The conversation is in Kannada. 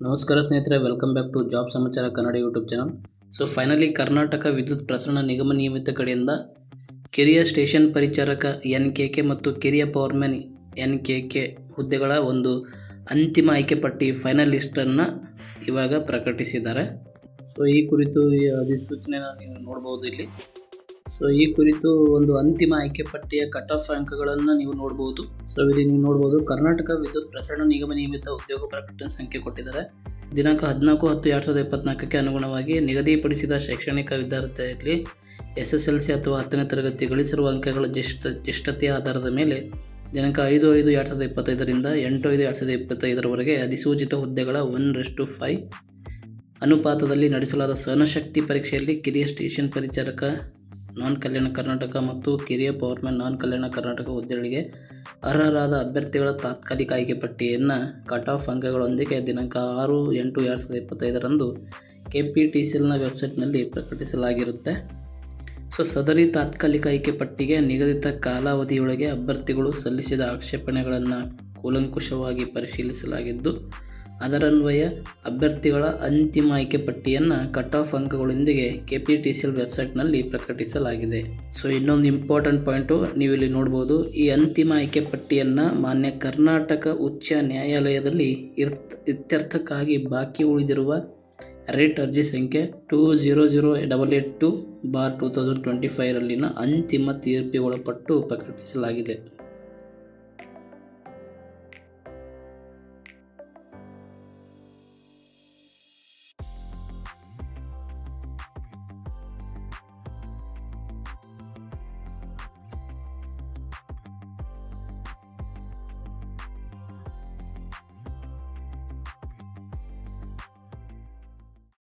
ನಮಸ್ಕಾರ ಸ್ನೇಹಿತರೆ, ವೆಲ್ಕಮ್ ಬ್ಯಾಕ್ ಟು ಜಾಬ್ ಸಮಾಚಾರ Kannada YouTube channel. So finally Karnataka ವಿದ್ಯುತ್ ಪ್ರಸರಣ ನಿಗಮ ನಿಯಮಿತ ಕಡೆಯಿಂದ ಕಿರಿಯ ಸ್ಟೇಷನ್ ಪರಿಚಾರಕ NKK ಮತ್ತು ಕಿರಿಯ ಪವರ್ಮ್ಯಾನ್ NKK ಹುದ್ದೆಗಳ ಒಂದು ಅಂತಿಮ ಆಯ್ಕೆ ಪಟ್ಟಿ ಫೈನಲ್ ಲಿಸ್ಟನ್ನು ಇವಾಗ ಪ್ರಕಟಿಸಿದ್ದಾರೆ. ಸೊ ಈ ಕುರಿತು ಈ ಅಧಿಸೂಚನೆಯನ್ನು ನೀವು ನೋಡ್ಬೋದು ಇಲ್ಲಿ. ಸೊ ಈ ಕುರಿತು ಒಂದು ಅಂತಿಮ ಆಯ್ಕೆ ಪಟ್ಟಿಯ ಕಟ್ ಆಫ್ ಅಂಕಗಳನ್ನು ನೀವು ನೋಡ್ಬೋದು. ಸೊ ಇಲ್ಲಿ ನೀವು ನೋಡ್ಬೋದು, ಕರ್ನಾಟಕ ವಿದ್ಯುತ್ ಪ್ರಸರಣ ನಿಗಮ ನಿಯಮಿತ ಉದ್ಯೋಗ ಪ್ರಕಟಣೆ ಸಂಖ್ಯೆ ಕೊಟ್ಟಿದ್ದಾರೆ. ದಿನಾಂಕ 14/10/2024ಕ್ಕೆ ಅನುಗುಣವಾಗಿ ನಿಗದಿಪಡಿಸಿದ ಶೈಕ್ಷಣಿಕ ವಿದ್ಯಾರ್ಥಿಯಲ್ಲಿ SSLC ಅಥವಾ 10ನೇ ತರಗತಿ ಗಳಿಸಿರುವ ಅಂಕಗಳ ಜ್ಯೇಷ್ಠತೆಯ ಆಧಾರದ ಮೇಲೆ ದಿನಾಂಕ 5/5/2025ರಿಂದ 8/5/2025ರವರೆಗೆ ಅಧಿಸೂಚಿತ ಹುದ್ದೆಗಳ 1:5 ಅನುಪಾತದಲ್ಲಿ ನಡೆಸಲಾದ ಸಹನಶಕ್ತಿ ಪರೀಕ್ಷೆಯಲ್ಲಿ ಕಿರಿಯ ಸ್ಟೇಷನ್ ಪರಿಚಾರಕ ನಾನ್ ಕಲ್ಯಾಣ ಕರ್ನಾಟಕ ಮತ್ತು ಕಿರಿಯ ಪವರ್ಮ್ಯಾನ್ ನಾನ್ ಕಲ್ಯಾಣ ಕರ್ನಾಟಕ ಹುದ್ದೆಗಳಿಗೆ ಅರ್ಹರಾದ ಅಭ್ಯರ್ಥಿಗಳ ತಾತ್ಕಾಲಿಕ ಆಯ್ಕೆ ಪಟ್ಟಿಯನ್ನು ಕಟ್ ಆಫ್ ಅಂಕಗಳೊಂದಿಗೆ ದಿನಾಂಕ 6/8/2025ರಂದು KPTCLನ ವೆಬ್ಸೈಟ್ನಲ್ಲಿ ಪ್ರಕಟಿಸಲಾಗಿರುತ್ತೆ. ಸೊ ಸದರಿ ತಾತ್ಕಾಲಿಕ ಆಯ್ಕೆ ಪಟ್ಟಿಗೆ ನಿಗದಿತ ಕಾಲಾವಧಿಯೊಳಗೆ ಅಭ್ಯರ್ಥಿಗಳು ಸಲ್ಲಿಸಿದ ಆಕ್ಷೇಪಣೆಗಳನ್ನು ಕೂಲಂಕುಷವಾಗಿ ಪರಿಶೀಲಿಸಲಾಗಿದ್ದು, ಅದರನ್ವಯ ಅಭ್ಯರ್ಥಿಗಳ ಅಂತಿಮ ಆಯ್ಕೆ ಪಟ್ಟಿಯನ್ನು ಕಟ್ ಆಫ್ ಅಂಕಗಳೊಂದಿಗೆ KPTCL ವೆಬ್ಸೈಟ್ನಲ್ಲಿ ಪ್ರಕಟಿಸಲಾಗಿದೆ. ಸೊ ಇನ್ನೊಂದು ಇಂಪಾರ್ಟೆಂಟ್ ಪಾಯಿಂಟು ನೀವು ಇಲ್ಲಿ ನೋಡ್ಬೋದು, ಈ ಅಂತಿಮ ಆಯ್ಕೆ ಪಟ್ಟಿಯನ್ನು ಮಾನ್ಯ ಕರ್ನಾಟಕ ಉಚ್ಚ ನ್ಯಾಯಾಲಯದಲ್ಲಿ ಇತ್ಯರ್ಥಕ್ಕಾಗಿ ಬಾಕಿ ಉಳಿದಿರುವ ರೇಟ್ ಅರ್ಜಿ ಸಂಖ್ಯೆ 200882/2025ರಲ್ಲಿನ ಅಂತಿಮ ತೀರ್ಪಿಗೊಳಪಟ್ಟು ಪ್ರಕಟಿಸಲಾಗಿದೆ.